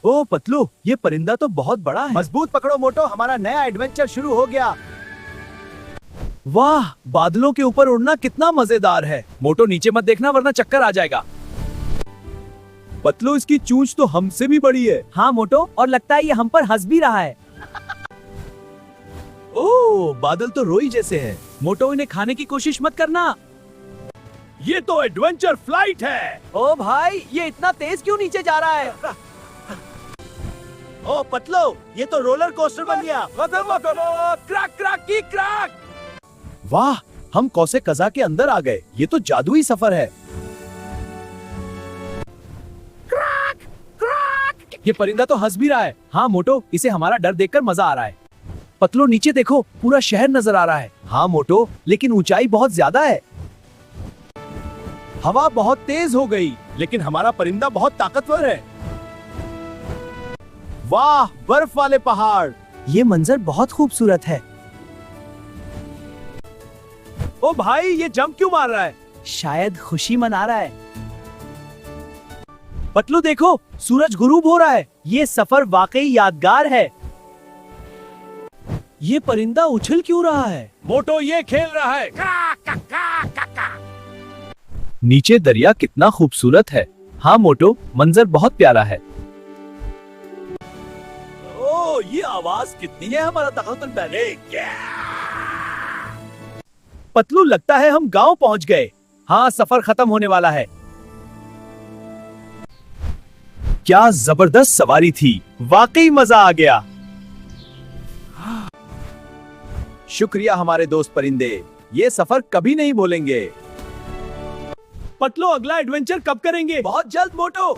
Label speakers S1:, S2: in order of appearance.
S1: ओ पतलू, ये परिंदा तो बहुत बड़ा है।
S2: मजबूत पकड़ो मोटो, हमारा नया एडवेंचर शुरू हो गया।
S1: वाह, बादलों के ऊपर उड़ना कितना मजेदार है। मोटो नीचे मत देखना वरना चक्कर आ जाएगा। पतलू, इसकी चूंच तो हमसे भी बड़ी है।
S3: हाँ मोटो, और लगता है ये हम पर हंस भी रहा है।
S1: ओह, बादल तो रोई जैसे हैं। मोटो, इन्हें खाने की कोशिश मत करना। ये तो एडवेंचर फ्लाइट है।
S3: ओ भाई, ये इतना तेज क्यों नीचे जा रहा है?
S2: ओ पतलो, ये तो रोलर कोस्टर बन गया।
S1: क्रैक क्रैक की क्रैक। वाह, हम कौसे कज़ा के अंदर आ गए। ये तो जादुई सफर है। ये परिंदा तो हंस भी रहा है। हाँ मोटो, इसे हमारा डर देखकर मजा आ रहा है। पतलो, नीचे देखो, पूरा शहर नजर आ रहा है। हाँ मोटो, लेकिन ऊंचाई बहुत ज्यादा है। हवा बहुत तेज हो गई, लेकिन हमारा परिंदा बहुत ताकतवर है। वाह, बर्फ वाले पहाड़।
S3: ये मंजर बहुत खूबसूरत है।
S1: ओ भाई, ये जंप क्यों मार रहा है?
S3: शायद खुशी मना रहा है।
S1: पतलू देखो, सूरज गुरूब हो रहा है।
S3: ये सफर वाकई यादगार है।
S1: ये परिंदा उछल क्यों रहा है? मोटो, ये खेल रहा है। नीचे दरिया कितना खूबसूरत है। हाँ मोटो, मंजर बहुत प्यारा है। ओ, ये आवाज कितनी है? हमारा तखतन पहले। पतलू, लगता है हम गांव पहुंच गए। हाँ, सफर खत्म होने वाला है। क्या जबरदस्त सवारी थी, वाकई मजा आ गया। शुक्रिया हमारे दोस्त परिंदे, ये सफर कभी नहीं भूलेंगे। पतलो, अगला एडवेंचर कब करेंगे?
S2: बहुत जल्द मोटो।